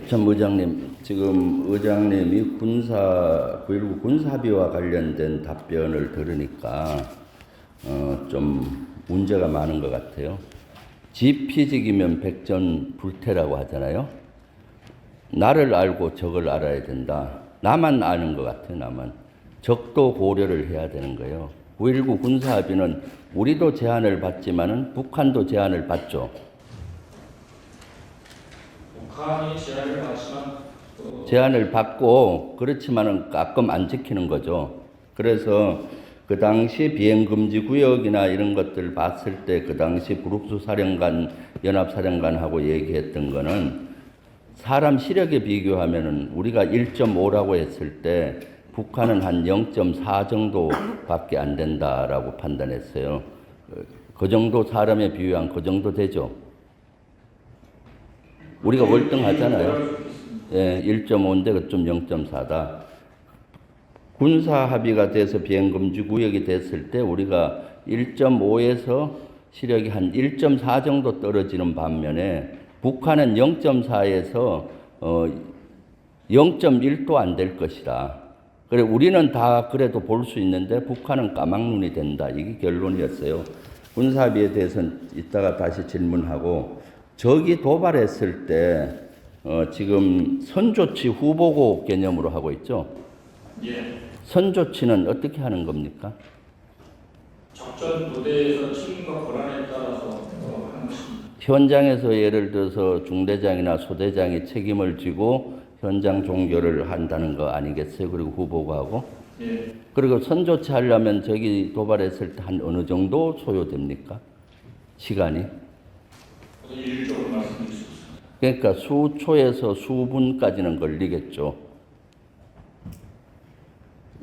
참 의장님, 지금 의장님이 9.19 군사합의와 관련된 답변을 들으니까 좀 문제가 많은 것 같아요. 지피지기면 백전불태라고 하잖아요. 나를 알고 적을 알아야 된다. 나만 아는 것 같아요. 나만. 적도 고려를 해야 되는 거예요. 9.19 군사합의는 우리도 제한을 받지만은 북한도 제한을 받죠. 북한이 제한을 받지만 제한을 받고 그렇지만은 가끔 안 지키는 거죠. 그래서 그 당시 비행금지 구역이나 이런 것들 봤을 때 그 당시 브룩스 사령관, 연합사령관하고 얘기했던 거는 사람 시력에 비교하면은 우리가 1.5라고 했을 때 북한은 한 0.4 정도밖에 안 된다라고 판단했어요. 그 정도 사람에 비유한 그 정도 되죠. 우리가 월등하잖아요. 예, 1.5인데 그좀 0.4다. 군사 합의가 돼서 비행금지 구역이 됐을 때 우리가 1.5에서 시력이 한 1.4 정도 떨어지는 반면에 북한은 0.4에서 0.1도 안 될 것이다. 그래 우리는 다 그래도 볼 수 있는데 북한은 까막눈이 된다. 이게 결론이었어요. 군사 합의에 대해서는 이따가 다시 질문하고 적이 도발했을 때 지금 선조치 후보고 개념으로 하고 있죠. 예. 선조치는 어떻게 하는 겁니까? 작전 부대에서 책임과 권한에 따라서 하는 것입니다. 현장에서 예를 들어서 중대장이나 소대장이 책임을 지고 현장 종결을 한다는 거 아니겠어요? 그리고 후보고하고. 예. 그리고 선조치 하려면 적이 도발했을 때 한 어느 정도 소요됩니까? 시간이? 일적으로 말씀드릴 수 있습니다. 그러니까 수초에서 수분까지는 걸리겠죠.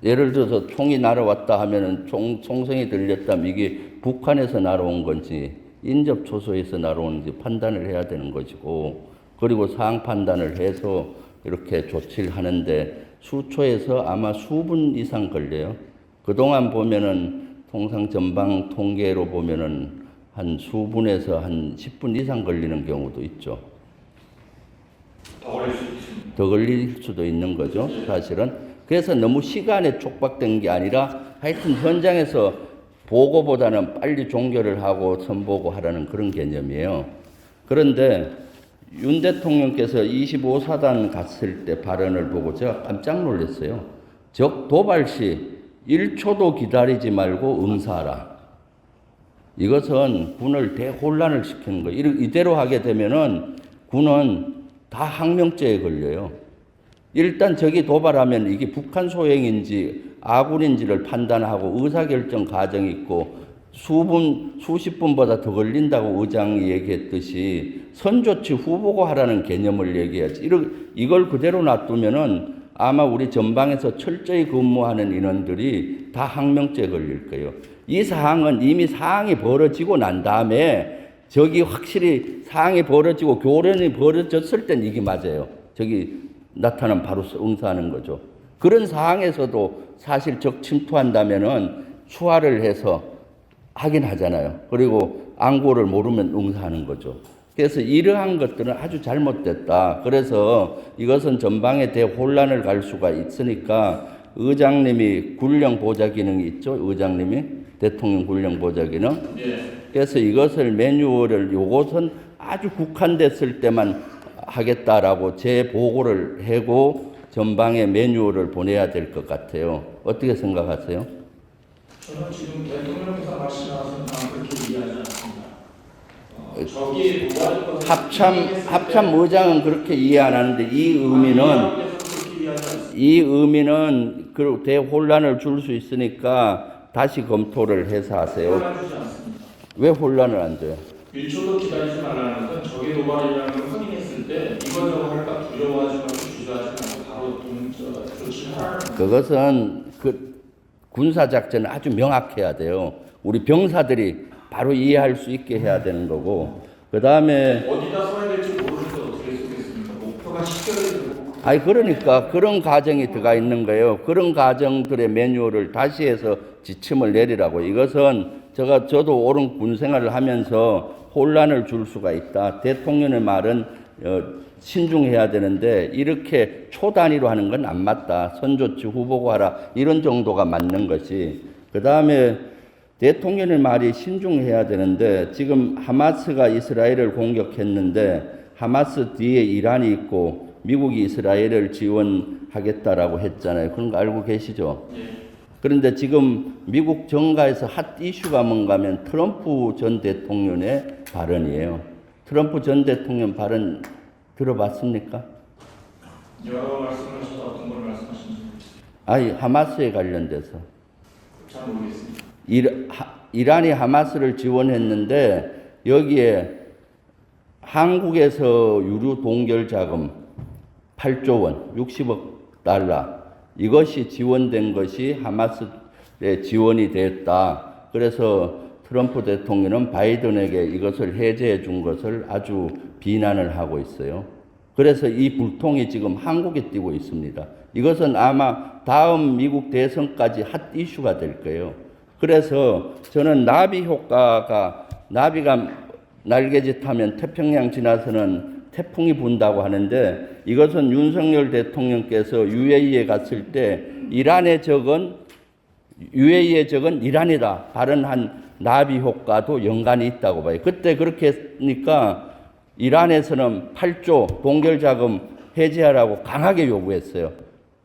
예를 들어서 총이 날아왔다 하면은 총성이 들렸다면 이게 북한에서 날아온 건지 인접 초소에서 날아오는지 판단을 해야 되는 것이고, 그리고 상황 판단을 해서 이렇게 조치를 하는데 수초에서 아마 수분 이상 걸려요. 그동안 보면은 통상 전방 통계로 보면은 한 수분에서 한 10분 이상 걸리는 경우도 있죠. 더 걸릴 수 있습니다. 더 걸릴 수도 있는 거죠, 사실은. 그래서 너무 시간에 촉박된 게 아니라 하여튼 현장에서 보고보다는 빨리 종결을 하고 선보고 하라는 그런 개념이에요. 그런데 윤 대통령께서 25사단 갔을 때 발언을 보고 제가 깜짝 놀랐어요. 적 도발 시 1초도 기다리지 말고 응사하라. 이것은 군을 대혼란을 시키는 거예요. 이대로 하게 되면은 군은 다 항명죄에 걸려요. 일단 적이 도발하면 이게 북한 소행인지 아군인지를 판단하고 의사결정 과정이 있고 수십 분보다 더 걸린다고 의장이 얘기했듯이 선조치 후보고 하라는 개념을 얘기해야지. 이걸 그대로 놔두면은 아마 우리 전방에서 철저히 근무하는 인원들이 다 항명죄에 걸릴 거예요. 이 사항은 이미 사항이 벌어지고 난 다음에 적이 확실히 사항이 벌어지고 교련이 벌어졌을 땐 이게 맞아요. 저기 나타나면 바로 응사하는 거죠. 그런 상황에서도 사실 적 침투한다면은 수화를 해서 하긴 하잖아요. 그리고 안고를 모르면 응사하는 거죠. 그래서 이러한 것들은 아주 잘못됐다. 그래서 이것은 전방에 대혼란을 갈 수가 있으니까 의장님이 군령 보좌 기능이 있죠. 의장님이 대통령 군령 보좌 기능. 그래서 이것을 매뉴얼을 요것은 아주 국한됐을 때만 하겠다라고 재보고를 하고 전방에 매뉴얼을 보내야 될 것 같아요. 어떻게 생각하세요? 저는 지금 대통령께서 말씀하신 바는 그렇게 이해하지 않습니다. 적이 도발할 것을 합참 의장은 그렇게 이해 안 하는데 이 의미는 그 대혼란을 줄 수 있으니까 다시 검토를 해서 하세요. 혼란주지 않습니다. 왜 혼란을 안 줘요? 1초도 기다리지 말라는 것은 적의 도발이라는 걸 확인했을 때 이거저거 할까 두려워하지 말고 주저하지 말고 바로 조치를 하라는 거예요. 그것은 그 군사작전은 아주 명확해야 돼요. 우리 병사들이 바로 이해할 수 있게 해야 되는 거고, 그 다음에 어디다 써야 될지 모르는데 어떻게 쓰겠습니까? 목표가 식별이 되고 그러니까 그런 과정이 들어가 있는 거예요. 그런 과정들의 매뉴얼을 다시 해서 지침을 내리라고. 이것은 저도 오랜 군 생활을 하면서 혼란을 줄 수가 있다. 대통령의 말은 신중해야 되는데 이렇게 초 단위로 하는 건 안 맞다. 선조치 후보고 하라. 이런 정도가 맞는 것이. 그 다음에 대통령의 말이 신중해야 되는데 지금 하마스가 이스라엘을 공격했는데 하마스 뒤에 이란이 있고 미국이 이스라엘을 지원하겠다라고 했잖아요. 그런 거 알고 계시죠? 그런데 지금 미국 정가에서 핫 이슈가 뭔가 하면 트럼프 전 대통령의 발언이에요. 트럼프 전 대통령 발언 들어봤습니까? 여러 말씀하셔서 어떤 걸 말씀하시는지 아니, 하마스에 관련돼서. 잘 모르겠습니다. 이란이 하마스를 지원했는데 여기에 한국에서 유류 동결 자금 8조 원, 60억 달러 이것이 지원된 것이 하마스에 지원이 됐다. 그래서 트럼프 대통령은 바이든에게 이것을 해제해 준 것을 아주 비난을 하고 있어요. 그래서 이 불통이 지금 한국에 띄고 있습니다. 이것은 아마 다음 미국 대선까지 핫 이슈가 될 거예요. 그래서 저는 나비가 날개짓하면 태평양 지나서는 태풍이 분다고 하는데 이것은 윤석열 대통령께서 UAE에 갔을 때 UAE의 적은 이란이다 발언한 나비 효과도 연관이 있다고 봐요. 그때 그렇게 했으니까 이란에서는 8조 동결 자금 해제하라고 강하게 요구했어요.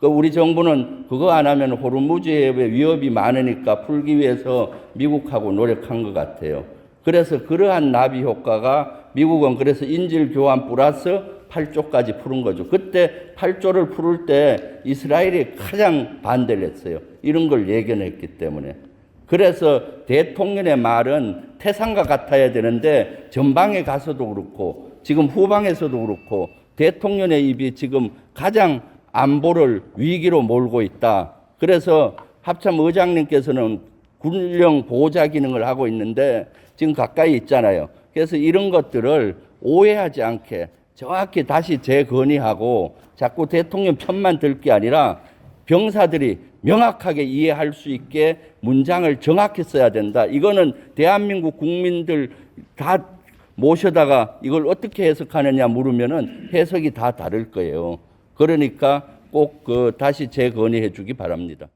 우리 정부는 그거 안 하면 호르무즈 해협에 위협이 많으니까 풀기 위해서 미국하고 노력한 것 같아요. 그래서 그러한 나비 효과가 미국은 그래서 인질 교환 플러스 8조까지 푸른 거죠. 그때 8조를 풀을 때 이스라엘이 가장 반대를 했어요. 이런 걸 예견했기 때문에. 그래서 대통령의 말은 태산과 같아야 되는데 전방에 가서도 그렇고 지금 후방에서도 그렇고 대통령의 입이 지금 가장 안보를 위기로 몰고 있다. 그래서 합참 의장님께서는 군령 보호자 기능을 하고 있는데 지금 가까이 있잖아요. 그래서 이런 것들을 오해하지 않게 정확히 다시 재건의하고 자꾸 대통령 편만 들 게 아니라 병사들이 명확하게 이해할 수 있게 문장을 정확히 써야 된다. 이거는 대한민국 국민들 다 모셔다가 이걸 어떻게 해석하느냐 물으면은 해석이 다 다를 거예요. 그러니까 꼭 다시 재건의해 주기 바랍니다.